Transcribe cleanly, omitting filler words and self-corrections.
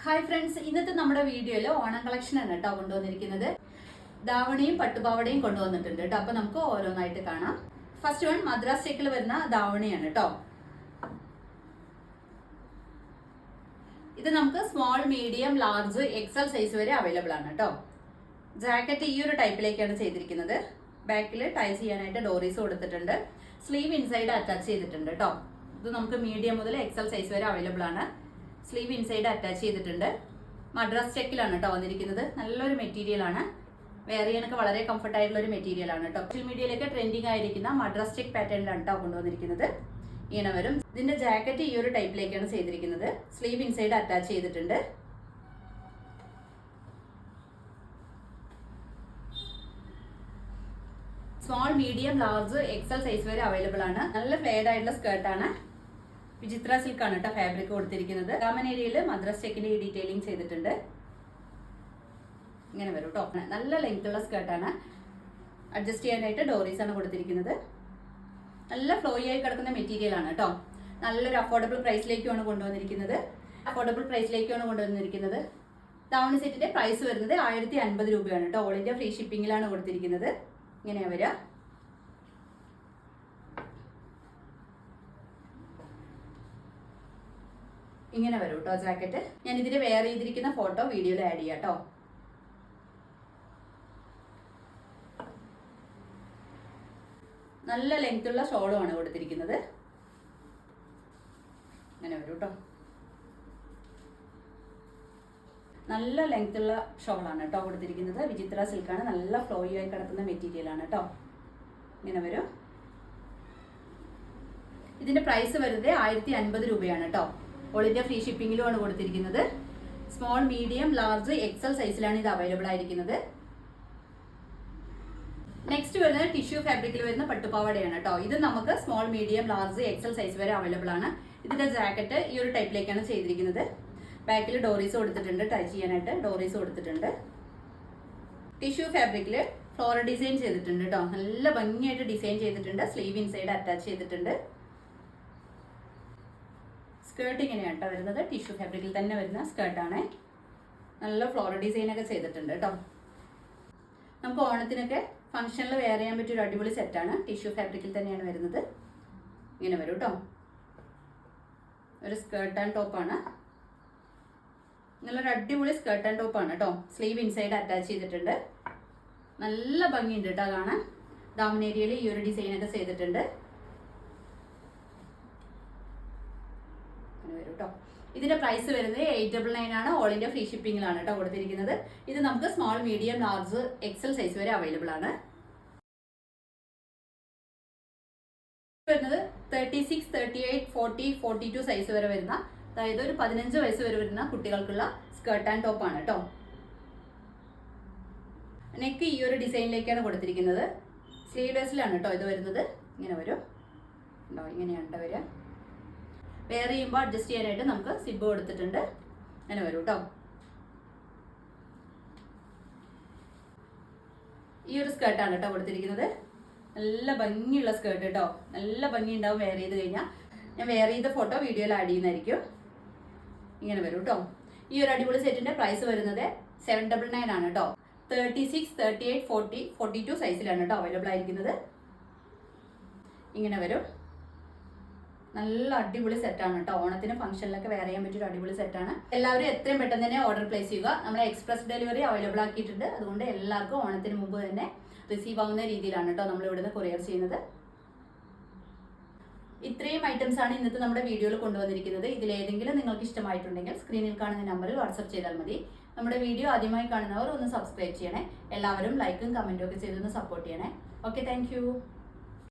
Hi friends, ഇന്നത്തെ നമ്മുടെ വീഡിയോയിൽ ഓണം കളക്ഷൻ ആണ് കേട്ടോ കൊണ്ടുവന്നിരിക്കുന്നത്. ധാവണിയും പട്ടുപാവടയും കൊണ്ടുവന്നിട്ടുണ്ട് കേട്ടോ. അപ്പൊ നമുക്ക് ഓരോന്നായിട്ട് കാണാം. ഫസ്റ്റ് വൺ മദ്രാസ് ചെക്കിൽ വരുന്ന ധാവണിയാണ് കേട്ടോ. ഇത് നമുക്ക് small, medium, large, XL size വരെ അവൈലബിൾ ആണ് കേട്ടോ. ജാക്കറ്റ് ഈ ഒരു ടൈപ്പിലേക്കാണ് ചെയ്തിരിക്കുന്നത്. ബാക്കിൽ ടൈ ചെയ്യാനായിട്ട് ഡോറീസ് കൊടുത്തിട്ടുണ്ട്. സ്ലീവ് ഇൻസൈഡ് അറ്റാച്ച് ചെയ്തിട്ടുണ്ട് കേട്ടോ. ഇത് നമുക്ക് മീഡിയം മുതൽ എക്സൽ സൈസ് വരെ അവൈലബിൾ ആണ്. സ്ലീവ് ഇൻസൈഡ് അറ്റാച്ച് ചെയ്തിട്ടുണ്ട്. മദ്രാസ് ചെക്കിലാണ് കേട്ടോ വന്നിരിക്കുന്നത്. നല്ലൊരു മെറ്റീരിയൽ ആണ്. വെയർ ചെയ്യാനൊക്കെ വളരെ കംഫർട്ട് ആയിട്ടുള്ള ഒരു മെറ്റീരിയൽ ആണ് കേട്ടോ. സോഷ്യൽ മീഡിയയിലൊക്കെ ട്രെൻഡിങ് ആയിരിക്കുന്ന മദ്രാസ് ചെക്ക് പാറ്റേണിലാണ് കേട്ടോ കൊണ്ടുവന്നിരിക്കുന്നത്. ഇങ്ങനെ വരും. ഇതിന്റെ ജാക്കറ്റ് ഈ ഒരു ടൈപ്പിലേക്കാണ് ചെയ്തിരിക്കുന്നത്. സ്ലീവ് ഇൻസൈഡ് അറ്റാച്ച് ചെയ്തിട്ടുണ്ട്. Small, medium, large, XL size വരെ അവൈലബിൾ ആണ്. നല്ല ഫ്ലെയർഡ് ആയിട്ടുള്ള സ്കേർട്ടാണ്. വിചിത്ര സിൽക്ക് ആണ് കേട്ടോ ഫാബ്രിക് കൊടുത്തിരിക്കുന്നത്. ദാമൻ ഏരിയയിൽ മദ്രാസ് ചെക്കിന്റെ ഈ ഡീറ്റെയിലിംഗ് ചെയ്തിട്ടുണ്ട്. ഇങ്ങനെ വരും കേട്ടോ. നല്ല ലെങ്ത് ഉള്ള സ്കേർട്ടാണ്. അഡ്ജസ്റ്റ് ചെയ്യാനായിട്ട് ഡോറീസ് ആണ് കൊടുത്തിരിക്കുന്നത്. നല്ല ഫ്ലോയി ആയി കിടക്കുന്ന മെറ്റീരിയൽ ആണ് കേട്ടോ. നല്ലൊരു അഫോർഡബിൾ പ്രൈസിലേക്കാണ് കൊണ്ടുവന്നിരിക്കുന്നത്. ദാവണി സെറ്റിന്റെ പ്രൈസ് വരുന്നത് 1050 രൂപയാണ് കേട്ടോ. ഓൾ ഇന്ത്യ ഫ്രീ ഷിപ്പിംഗിലാണ് കൊടുത്തിരിക്കുന്നത്. ഇങ്ങനെയാ വരിക. ഇങ്ങനെ വരും കേട്ടോ ജാക്കറ്റ്. ഞാൻ ഇതിൽ വെയർ ചെയ്തിരിക്കുന്ന ഫോട്ടോ വീഡിയോയിൽ ആഡ് ചെയ്യാം കേട്ടോ. നല്ല ലെങ്ത് ഉള്ള ഷോളുമാണ് കൊടുത്തിരിക്കുന്നത്. ഇങ്ങനെ വരും കേട്ടോ. നല്ല ലെങ്ത് ഉള്ള ഷോളാണ് കേട്ടോ കൊടുത്തിരിക്കുന്നത്. വിചിത്ര സിൽക്കാണ്. നല്ല ഫ്ലോയി ആയി കിടക്കുന്ന മെറ്റീരിയൽ ആണ് കേട്ടോ. ഇങ്ങനെ വരും. ഇതിന്റെ പ്രൈസ് വരുന്നത് 1050 രൂപയാണ് കേട്ടോ. ഓൾ ഇന്ത്യ ഫ്രീ ഷിപ്പിംഗിലുമാണ് കൊടുത്തിരിക്കുന്നത്. സ്മോൾ, മീഡിയം, ലാർജ്, എക്സൽ സൈസിലാണ് ഇത് അവൈലബിൾ ആയിരിക്കുന്നത്. നെക്സ്റ്റ് വരുന്നത് ടിഷ്യൂ ഫാബ്രിക്കിൽ വരുന്ന പട്ടുപാവാടയാണ് കേട്ടോ. ഇത് നമുക്ക് small, medium, large, XL size വരെ അവൈലബിൾ ആണ്. ഇതിന്റെ ജാക്കറ്റ് ഈ ഒരു ടൈപ്പിലേക്കാണ് ചെയ്തിരിക്കുന്നത്. ബാക്കിൽ ഡോറീസ് കൊടുത്തിട്ടുണ്ട്. ടൈ ചെയ്യാനായിട്ട് ഡോറീസ് കൊടുത്തിട്ടുണ്ട്. ടിഷ്യൂ ഫാബ്രിക്കിൽ ഫ്ലോറൽ ഡിസൈൻ ചെയ്തിട്ടുണ്ട് കേട്ടോ. നല്ല ഭംഗിയായിട്ട് ഡിസൈൻ ചെയ്തിട്ടുണ്ട്. സ്ലീവ് ഇൻസൈഡ് അറ്റാച്ച് ചെയ്തിട്ടുണ്ട്. സ്കേർട്ട് ഇങ്ങനെയാണ് കേട്ടോ വരുന്നത്. ടിഷ്യൂ ഫാബ്രിക്കിൽ തന്നെ വരുന്ന സ്കേർട്ടാണ്. നല്ല ഫ്ലോറൽ ഡിസൈൻ ഒക്കെ ചെയ്തിട്ടുണ്ട് കേട്ടോ. നമുക്ക് ഓണത്തിനൊക്കെ ഫംഗ്ഷനിൽ വെയർ ചെയ്യാൻ പറ്റിയ ഒരു അടിപൊളി സെറ്റാണ്. ടിഷ്യൂ ഫാബ്രിക്കിൽ തന്നെയാണ് വരുന്നത്. ഇങ്ങനെ വരും കേട്ടോ. ഒരു സ്കേർട്ട് ആൻഡ് ടോപ്പാണ്. നല്ലൊരു അടിപൊളി സ്കേർട്ട് ആൻഡ് ടോപ്പാണ് കേട്ടോ. സ്ലീവ് ഇൻസൈഡ് അറ്റാച്ച് ചെയ്തിട്ടുണ്ട്. നല്ല ഭംഗിയുണ്ട് കേട്ടോ കാണാൻ. ദാമൻ ഏരിയയിൽ ഈ ഒരു ഡിസൈൻ ഒക്കെ ചെയ്തിട്ടുണ്ട്. ഇതിന്റെ പ്രൈസ് വരുന്നത് 899 ആണ്. ഓൾ ഇന്ത്യ ഫ്രീ ഷിപ്പിംഗിലാണ് കേട്ടോ കൊടുത്തിരിക്കുന്നത്. ഇത് നമുക്ക് small, medium, large, XL size വരെ അവൈലബിൾ ആണ്. വരുന്നത് 36, 38, 40, 42 സൈസ് വരെ വരുന്ന, അതായത് ഒരു 15 വയസ്സ് വരെ വരുന്ന കുട്ടികൾക്കുള്ള സ്കേർട്ട് ആൻഡ് ടോപ്പ് ആണ് കേട്ടോ. നെക്ക് ഈ ഒരു ഡിസൈനിലേക്കാണ് കൊടുത്തിരിക്കുന്നത്. സ്ലീവ്ലെസ്സിലാണ് കേട്ടോ ഇത് വരുന്നത്. ഇങ്ങനെ വരും ഉണ്ടോ. ഇങ്ങനെയാണ് വരിക. വെയർ ചെയ്യുമ്പോൾ അഡ്ജസ്റ്റ് ചെയ്യാനായിട്ട് നമുക്ക് സിബ് കൊടുത്തിട്ടുണ്ട്. അങ്ങനെ വരും കേട്ടോ. ഈ ഒരു സ്കേർട്ടാണ് കേട്ടോ കൊടുത്തിരിക്കുന്നത്. നല്ല ഭംഗിയുള്ള സ്കേർട്ട് കേട്ടോ. നല്ല ഭംഗി ഉണ്ടാവും വെയർ ചെയ്ത് കഴിഞ്ഞാൽ. ഞാൻ വെയർ ചെയ്ത ഫോട്ടോ വീഡിയോയിൽ ആഡ് ചെയ്യുന്നതായിരിക്കും. ഇങ്ങനെ വരും കേട്ടോ. ഈ ഒരു അടിപൊളി സെറ്റിന്റെ പ്രൈസ് വരുന്നത് 799 ആണ് കേട്ടോ. 36, 38, 40, 42 സൈസിലാണ് കേട്ടോ അവൈലബിൾ ആയിരിക്കുന്നത്. ഇങ്ങനെ വരും. നല്ല അടിപൊളി സെറ്റാണ് കേട്ടോ. ഓണത്തിന് ഫംഗ്ഷനിലൊക്കെ വെയർ ചെയ്യാൻ പറ്റിയ ഒരു അടിപൊളി സെറ്റാണ്. എല്ലാവരും എത്രയും പെട്ടെന്ന് തന്നെ ഓർഡർ പ്ലേസ് ചെയ്യുക. നമ്മൾ എക്സ്പ്രസ് ഡെലിവറി അവൈലബിൾ ആക്കിയിട്ടുണ്ട്. അതുകൊണ്ട് എല്ലാവർക്കും ഓണത്തിന് മുമ്പ് തന്നെ റിസീവ് ആവുന്ന രീതിയിലാണ് കേട്ടോ നമ്മൾ ഇവിടുന്ന് കൊറിയർ ചെയ്യുന്നത്. ഇത്രയും ഐറ്റംസ് ആണ് ഇന്നത്തെ നമ്മുടെ വീഡിയോയിൽ കൊണ്ടുവന്നിരിക്കുന്നത്. ഇതിലേതെങ്കിലും നിങ്ങൾക്ക് ഇഷ്ടമായിട്ടുണ്ടെങ്കിൽ സ്ക്രീനിൽ കാണുന്ന നമ്പറിൽ വാട്സ്ആപ്പ് ചെയ്താൽ മതി. നമ്മുടെ വീഡിയോ ആദ്യമായി കാണുന്നവർ ഒന്ന് സബ്സ്ക്രൈബ് ചെയ്യണേ. എല്ലാവരും ലൈക്കും കമന്റും ഒക്കെ ചെയ്തൊന്ന് സപ്പോർട്ട് ചെയ്യണേ. Okay, thank